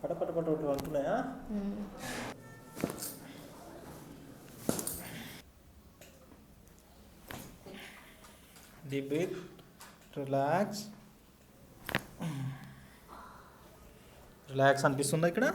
పట పట పట పట అంటున్నాయా? Deep breath, relax. రిలాక్స్ అనిపిస్తుందా ఇక్కడ?